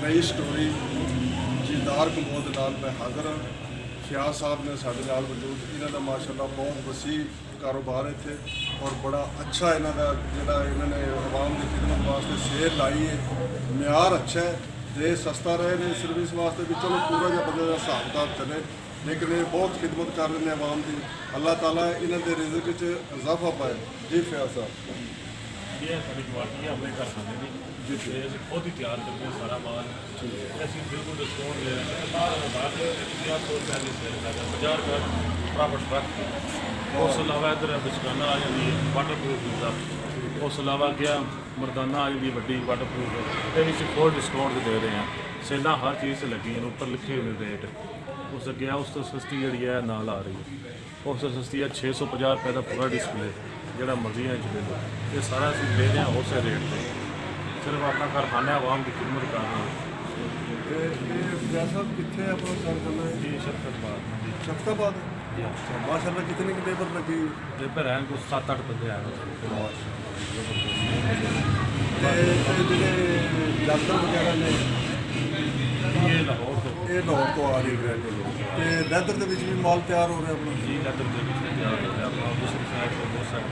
नई स्टोरी जीदार कमोद के नाल मैं हाज़र हाँ। फियाज साहब ने साढ़े नाल मौजूद, इन्हों का माशाअल्लाह बहुत वसी कारोबार है इत्थे और बड़ा अच्छा इन्हों का जोड़ा इन्होंने आवाम की खिदमत वास्ते सेल लाई है। म्यार अच्छा है, रेट सस्ता रहे ने सर्विस वास्ते भी चलो पूरा जहा बंदे का हिसाब किताब चले, लेकिन ये बहुत खिदमत कर रहे हैं आवाम की। अल्लाह ताला इन्हों के रिज़्क च इजाफा पाए। जी फियाज साहब, ये साड़ी क्वालिटी है, अपने घर खाने की जी ਅਸੀਂ खुद ही तैयार करते हैं सारा माल। ਅਸੀਂ बिल्कुल डिस्काउंट ले रहे हैं। बाहर 50 रुपये की सेल लगा 50 का प्रॉफिट रख। उस अलावा इधर बिस्काना आ जाती है वाटर प्रूफ पिज़्ज़ा, उस अलावा क्या मरदाना आ जाती है वड्डी वाटर प्रूफ। ये फुल डिस्काउंट दे रहे हैं। सेलां हर चीज़ से लगी हैं, ऊपर लिखे हुए रेट। उस अगे उस तो सस्ती जी है नाल आ रही है, उस तो सस्ती है 650 रुपये का पूरा डिस्पले, जोड़ा मर्जी है ले लो। ये सारा असं ले रहे हैं उस रेट पर, सिर्फ अपना कारखाना आवाम की खिदमत कर रहे हैं। फियाज साहब कितने अपना सर करना है? जी शफकतबाद जी शफकताबाद माशाअल्लाह कितने की लेबर लगी? लेबर हैं कुछ 7-8 बंदे हैं। जातर वगैरह ने ये लाहौर तो ये लाहौर तो आ रही है। लैदर के भी माल तैयार हो रहा है अपना? जी लैदर के बीच में तैयार हो गया अपना दूसरी साइड पर बहुत सारे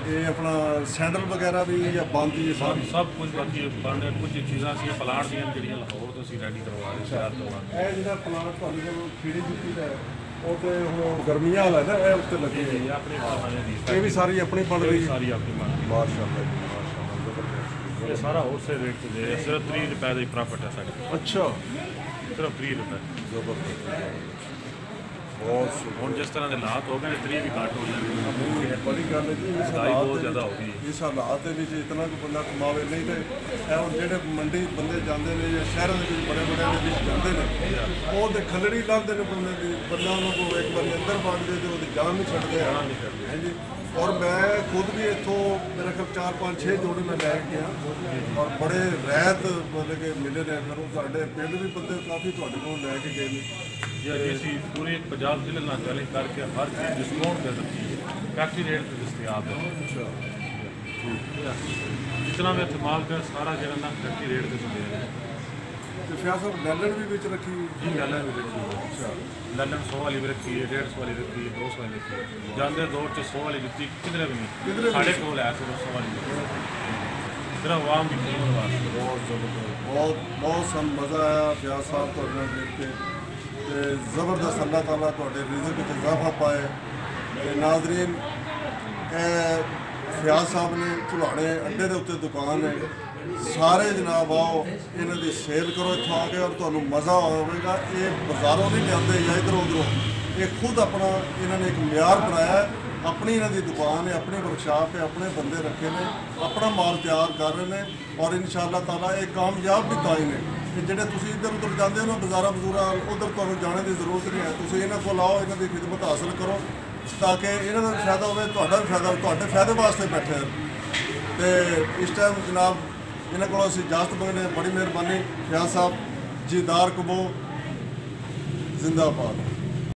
ये अपना सैंडल वगैरह भी या बांधी है सारी? सब कुछ बाकी बन कुछ चीज़ां सी प्लांट ਦੀਆਂ ਜਿਹੜੀਆਂ ਲਾਹੌਰ ਤੋਂ ਅਸੀਂ ਰੈਡੀ ਕਰਵਾ ਰਹੇ ਤਿਆਰ ਕਰਵਾ ਰਹੇ। ਇਹ ਜਿਹੜਾ ਪਲਾਂਟ ਤੁਹਾਡੇ ਕੋਲ ਖੀੜੀ ਜੁੱਤੀ ਦਾ ਉਹ ਤੇ ਹੁਣ ਗਰਮੀਆਂ ਵਾਲਾ ਨਾ, ਇਹ ਉੱਤੇ ਲੱਗੀ ਹੋਈ ਇਹ ਆਪਣੇ ਕਾਰਖਾਨੇ ਦੀ ਇਹ ਵੀ ਸਾਰੀ ਆਪਣੀ ਬਣ ਰਹੀ ਹੈ? ਸਾਰੀ ਆਪਣੀ ਬਣ ਰਹੀ ਮਾਸ਼ਾਅੱਲਾ ਜੀ ਮਾਸ਼ਾਅੱਲਾ, ਜ਼ਬਰਦਸਤ। ਹੈ। ਇਹ ਸਾਰਾ ਹੋਲਸੇਲ ਰੇਟ ਤੇ ਦੇ ਰਹੇ, ਸਿਰਫ 30 ਰੁਪਏ ਦਾ ਹੀ ਪ੍ਰੋਫਿਟ ਹੈ ਸਾਡੇ ਕੋਲ, ਅੱਛਾ, ਸਿਰਫ 30 ਰੁਪਏ। ਜ਼ਬਰਦਸਤ, ਬਹੁਤ ਹੁਣ ਜਿਸ ਤਰ੍ਹਾਂ ਦੇ ਹਾਲਾਤ ਹੋ ਗਏ ਨੇ 30 ਵੀ ਘੱਟ ਹੋ ਜਾਣਗੇ। ਬੜੀ ਗੱਲ ਹੈ ਜੀ। ਇਸ ਮਹਿੰਗਾਈ ਬਹੁਤ ਹਾਲਾਤ ਜ਼ਿਆਦਾ ਹੋ ਗਈ ਹੈ। ਇਸ ਹਾਲਾਤ ਦੇ ਵਿੱਚ ਇਤਨਾ ਕੁ ਬੰਦਾ ਕਮਾਵੇ, ਨਹੀਂ ਤੇ ਇਹ ਹੁਣ ਜਿਹੜੇ ਮੰਡੀ ਬੰਦੇ ਜਾਂਦੇ ਨੇ ਜਾਂ ਸ਼ਹਿਰਾਂ ਦੇ ਵਿੱਚ ਬੜੇ ਬੜੇ ਦੇ ਵਿੱਚ ਜਾਂਦੇ ਨੇ, ਉਹ ਤੇ ਖਲੜੀ ਲਾਉਂਦੇ ਨੇ ਬੰਦੇ ਦੀ, ਬੰਦਾ ਉਹਨਾਂ ਕੋਲ ਇੱਕ ਵਾਰੀ ਅੰਦਰ ਵੜ ਜਾਏ ਤੇ ਉਹਦੀ ਜਾਨ ਨਹੀਂ ਛੱਡਦੇ ਹੈ ਜੀ। और मैं खुद भी इतों मेरे ख्याल 4-5-6 जोड़े मैं लै गया और बड़े रैत मतलब कि मिले ने। फिर साढ़े पिंड भी बंदे काफ़ी तुहाडे कोल लै के गए ने जी। ਅਸੀਂ ਪੂਰੇ ਪੰਜਾਬ ਜ਼ਿਲ੍ਹੇ ਨਾਲ ਚੈलेंज ਕਰਕੇ हर चीज़ डिस्काउंट दे सकती है, फैक्ट्री रेट पर दस्तियाब है। जितना भी इत्थे माल का सारा जो ना फैक्ट्री रेट पर दे रहे हैं। तो फियाज साहब लैलन भी विच रखी? जी लैलन भी रखी है। अच्छा, लैलन 100 वाली भी रखी है, 150 वाली रखी है, 200 वाली रखी है। जाते दौर च 100 वाली जुत्ती किधरे भी किधरे नहीं, भी साढ़े कोल है सिर्फ 100 वाली जुत्ती, सिर्फ आवाम की खिदमत वास्ते। बहुत जबरदस्त, बहुत बहुत सन मज़ा आया फियाज साहब तुहाडे नाल मिल के। ते ज़बरदस्त, अल्लाह ताला तुहाडे रिज़्क च इजाफा पाए। ते नाज़रीन, फियाज साहब ने झुलाने अड्डे के उत्ते दुकान है, सारे जनाब आओ इन्हां दी सेल करो इत्थों आके और तुहानूं मज़ा आवेगा। ये बाज़ारों नहीं लियाते या इधरों उधरों, ये खुद अपना इन्होंने एक म्यार बनाया है। अपनी इन्हां दी दुकान है, अपनी वर्कशॉप है, अपने बंदे रखे ने, अपना माल तैयार कर रहे हैं और इंशाअल्लाह ताला ये कामयाब भी ताई ने। कि ਜਿਹੜੇ ਤੁਸੀਂ ਇੱਧਰ ਉੱਧਰ ਜਾਂਦੇ ਹੋ ਨਾ ਬਾਜ਼ਾਰਾਂ ਬਜ਼ੂਰਾਂ ਉੱਧਰ ਤੁਹਾਨੂੰ ਜਾਣੇ ਦੀ ਜ਼ਰੂਰਤ ਨਹੀਂ ਹੈ। ਤੁਸੀਂ ਇਹਨਾਂ ਕੋਲ ਆਓ, ਇਹਨਾਂ ਦੀ ਖਿਦਮਤ ਹਾਸਲ ਕਰੋ ਤਾਂ ਕਿ ਇਹਨਾਂ ਦਾ ਵੀ ਫਾਇਦਾ ਹੋਵੇ, ਤੁਹਾਡਾ ਵੀ ਫਾਇਦਾ ਹੋਵੇ, ਤੁਹਾਡੇ ਫਾਇਦੇ ਵਾਸਤੇ ਬੈਠੇ ਹਨ। ਤੇ ਇਸ ਟਾਈਮ ਜਨਾਬ ਇਹਨਾਂ ਕੋਲੋਂ ਅਸੀਂ ਇਜਾਜ਼ਤ ਮੰਗਦੇ ਹਾਂ। ਬੜੀ ਮਿਹਰਬਾਨੀ ਫਿयाज साहब, जीदार कबो जिंदाबाद।